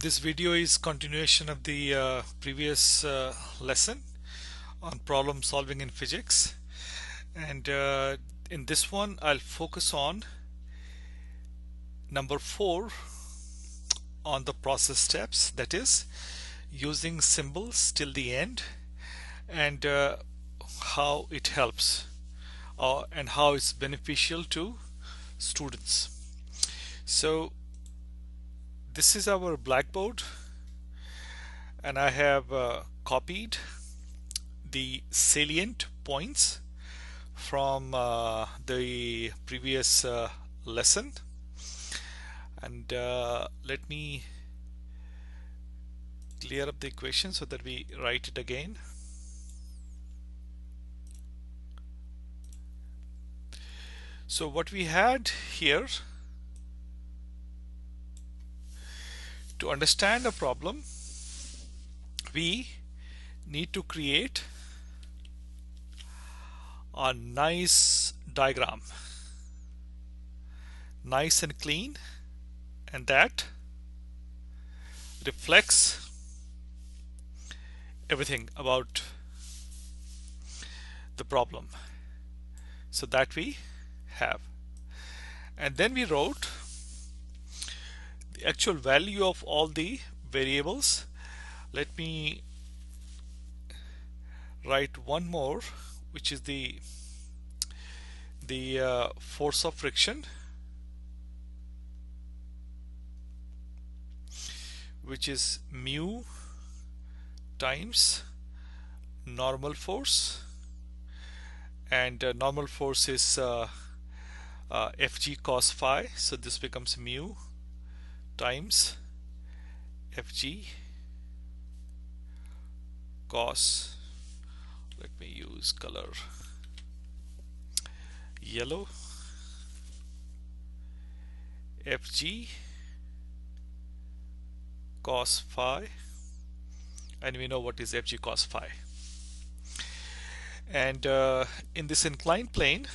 This video is continuation of the previous lesson on problem solving in physics, and in this one I'll focus on number 4 on the process steps, that is using symbols till the end, and how it helps and how it's beneficial to students. So this is our blackboard, and I have copied the salient points from the previous lesson, and let me clear up the equation so that we write it again. So what we had here, to understand a problem, we need to create a nice diagram, nice and clean, and that reflects everything about the problem. So that we have, and then we wrote the actual value of all the variables. Let me write one more, which is the force of friction, which is mu times normal force, and normal force is Fg cos phi, so this becomes mu times Fg cos, let me use color yellow, Fg cos phi, and we know what is Fg cos phi. And in this inclined plane,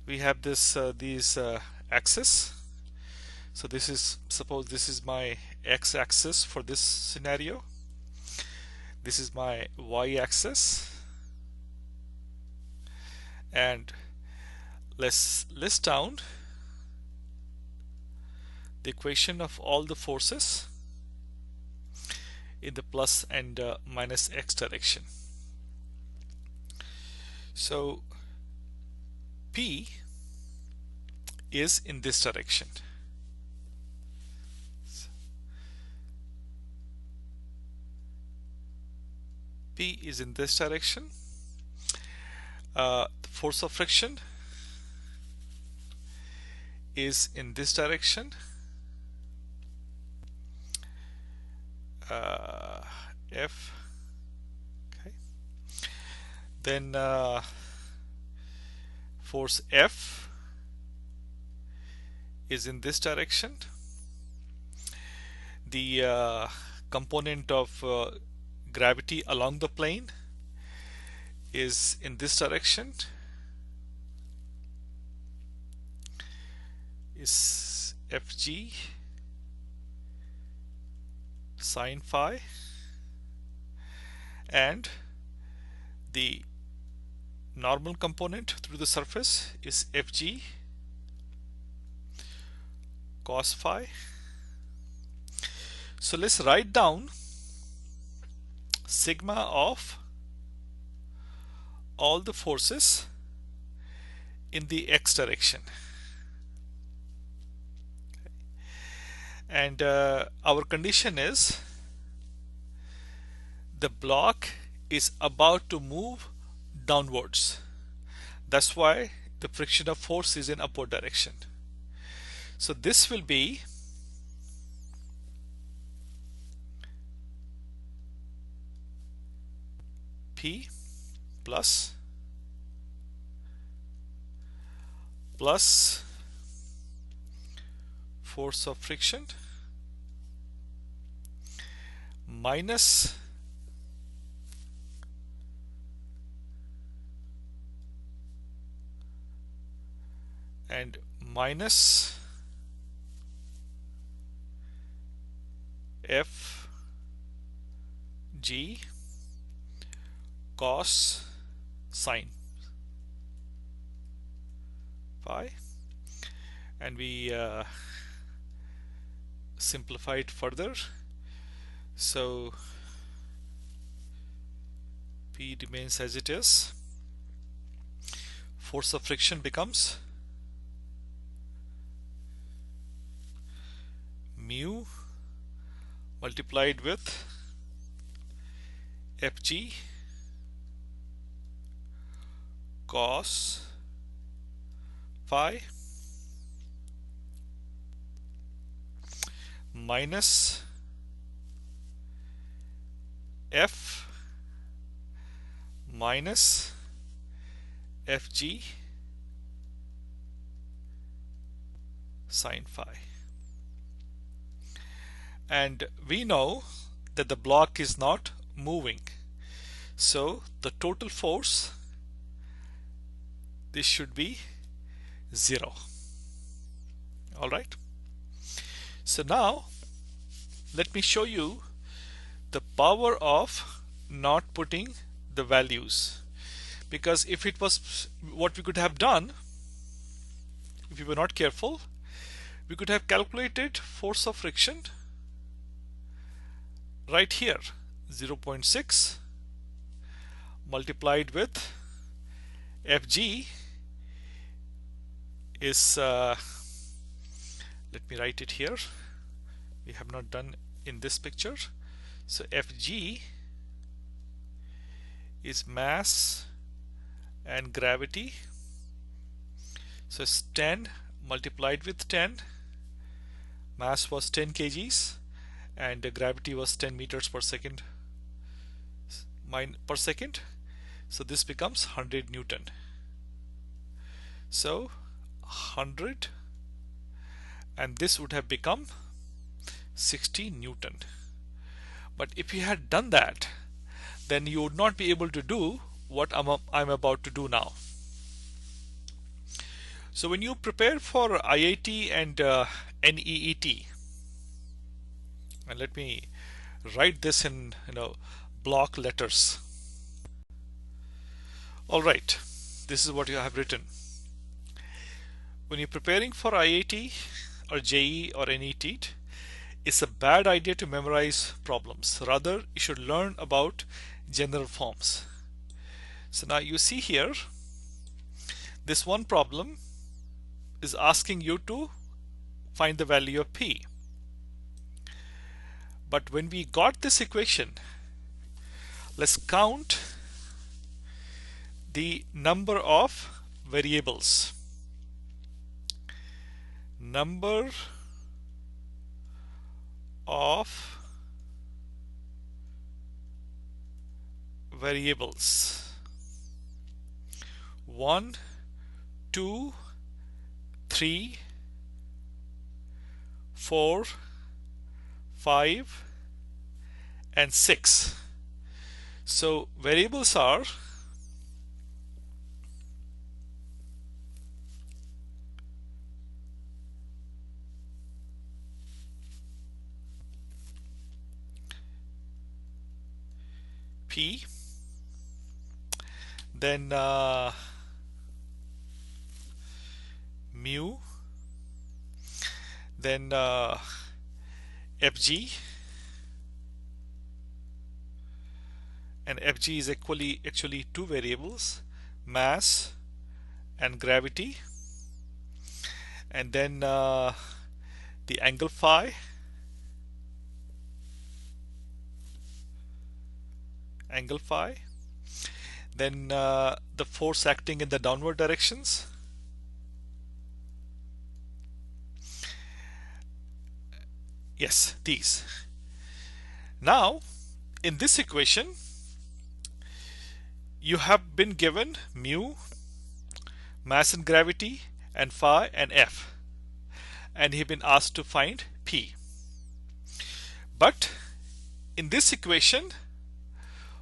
we have this these axes. So this is, suppose this is my x-axis for this scenario, this is my y-axis, and let's list down the equation of all the forces in the plus and minus x direction. So P is in this direction. P is in this direction. The force of friction is in this direction. F. Okay. Then force F is in this direction. The component of gravity along the plane is in this direction, is Fg sin phi, and the normal component through the surface is Fg cos phi. So let's write down sigma of all the forces in the x direction. And our condition is the block is about to move downwards. That's why the friction of force is in upward direction. So this will be P plus force of friction minus and minus f g cos sine phi, and we simplify it further. So P remains as it is. Force of friction becomes mu multiplied with Fg cos phi minus F minus Fg sine phi. And we know that the block is not moving, so the total force, this should be 0. All right, so now let me show you the power of not putting the values, because if it was what we could have done, if we were not careful, we could have calculated force of friction right here, 0.6 multiplied with Fg is let me write it here, we have not done in this picture. So Fg is mass and gravity, so it's 10 multiplied with 10, mass was 10 kgs and the gravity was 10 meters per second per second, so this becomes 100 Newton. So 100, and this would have become 60 Newton. But if you had done that, then you would not be able to do what I'm about to do now. So when you prepare for IIT and NEET, and let me write this in block letters. All right, this is what you have written. When you're preparing for IIT or JEE or NET, it's a bad idea to memorize problems. Rather, you should learn about general forms. So now you see here, this one problem is asking you to find the value of P. But when we got this equation, let's count the number of variables. Number of variables: 1, 2, 3, 4, 5, and 6. So variables are P, then mu, then Fg, and Fg is actually two variables, mass and gravity, and then the angle phi, then the force acting in the downward directions, yes, these. Now in this equation you have been given mu, mass and gravity, and phi and F, and you've been asked to find P. But in this equation,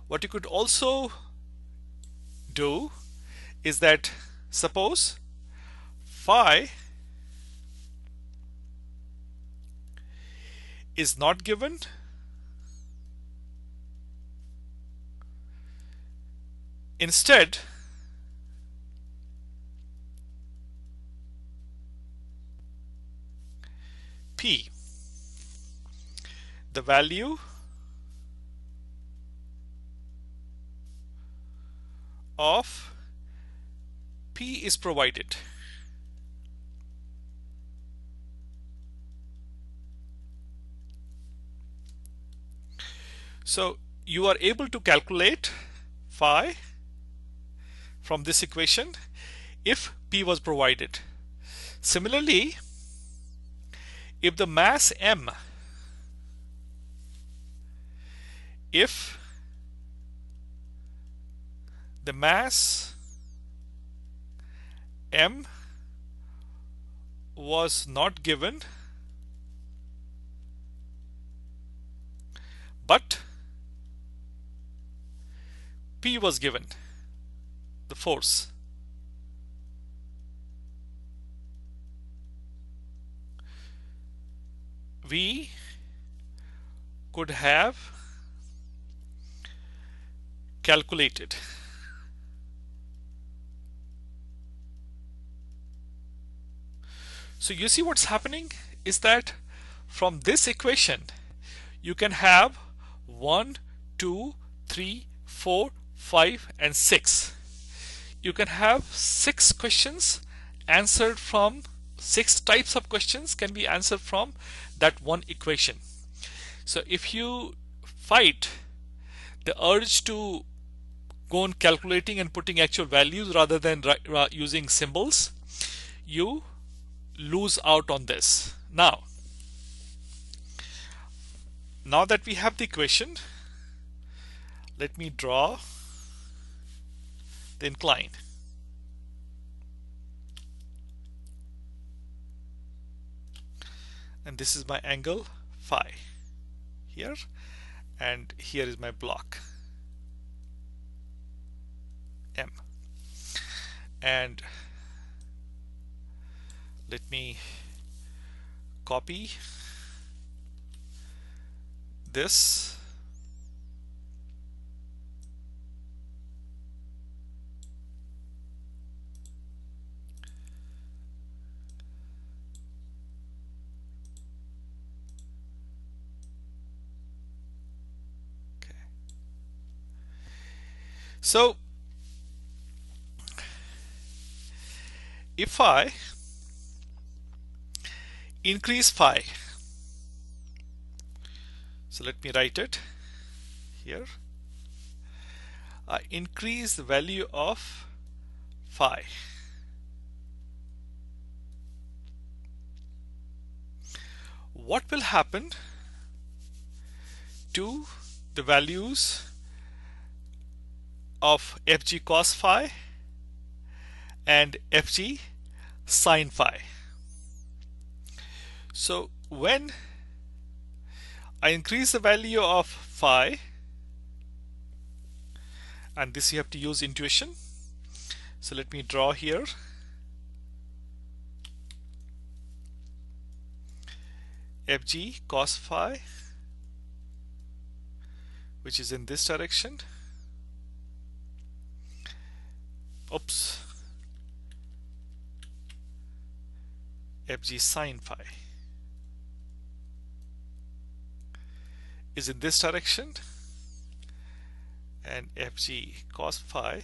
what you could also do is that suppose phi is not given, instead P, the value of P is provided. So you are able to calculate phi from this equation if P was provided. Similarly, if the mass M, if the mass M was not given, but P was given, the force, we could have calculated. So you see what's happening is that from this equation you can have 1, 2, 3, 4, 5 and 6. You can have 6 questions answered from 6 types of questions can be answered from that one equation. So if you fight the urge to go on calculating and putting actual values rather than using symbols, you lose out on this. Now that we have the equation, let me draw the incline. And this is my angle phi here, and here is my block M. And let me copy this So if I increase phi, so let me write it here, I increase the value of phi, what will happen to the values of fg cos phi and fg sin phi? So when I increase the value of phi, and this you have to use intuition, so let me draw here fg cos phi, which is in this direction, fg sin phi is in this direction, and fg cos phi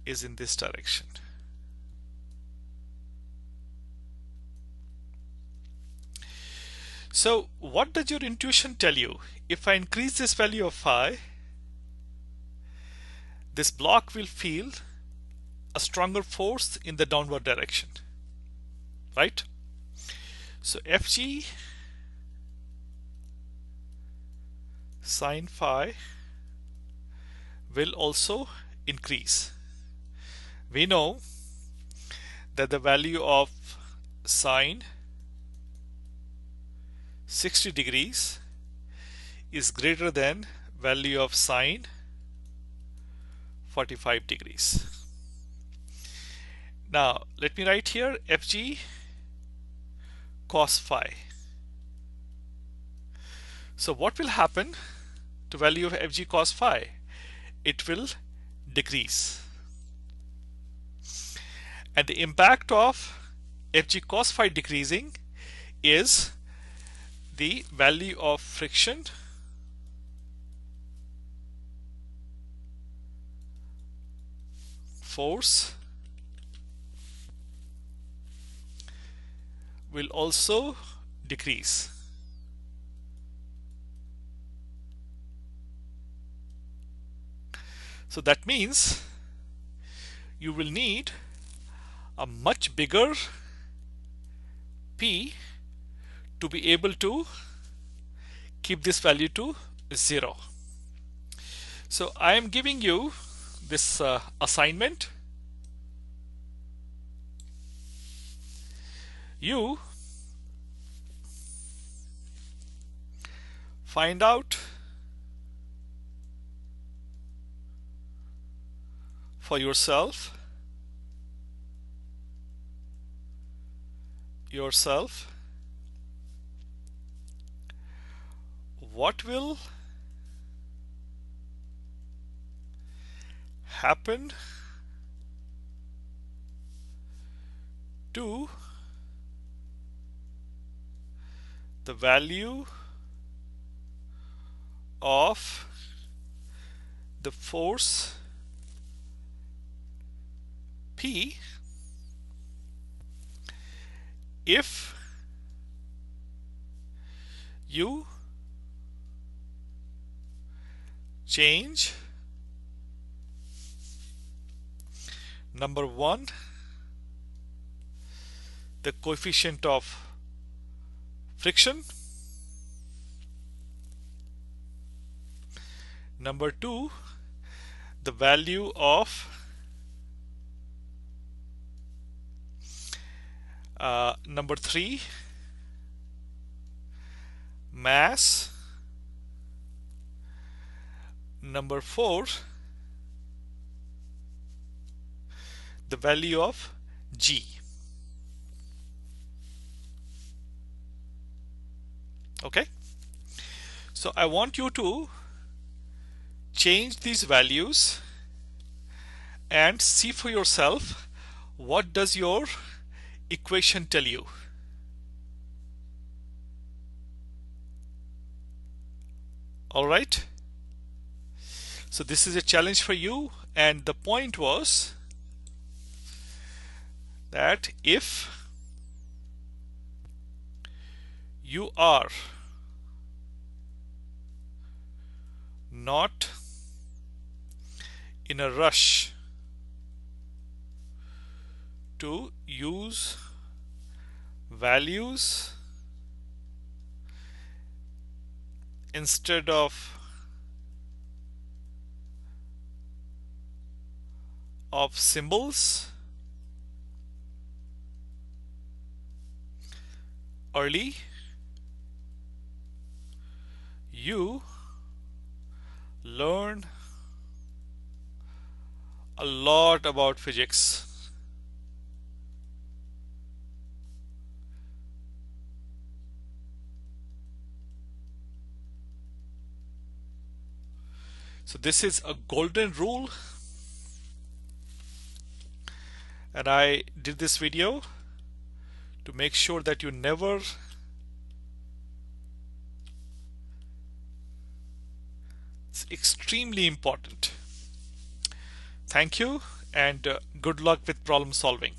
is in this direction. So what does your intuition tell you? If I increase this value of phi, this block will feel a stronger force in the downward direction, right? So fg sin phi will also increase. We know that the value of sine 60 degrees is greater than value of sine 45 degrees. Now let me write here fg cos phi. So what will happen to value of fg cos phi? It will decrease. And the impact of fg cos phi decreasing is the value of friction force will also decrease. So that means you will need a much bigger P to be able to keep this value to 0. So I am giving you this assignment. You find out for yourself what will happen to the value of the force P if you change number 1 the coefficient of friction, number 2 the value of number 3 mass, number 4 the value of G. Okay, so I want you to change these values and see for yourself what does your equation tell you. All right, so this is a challenge for you, and the point was that if you are not in a rush to use values instead of symbols early, you learn a lot about physics. So this is a golden rule, and I did this video to make sure that you never it's extremely important. Thank you, and good luck with problem solving.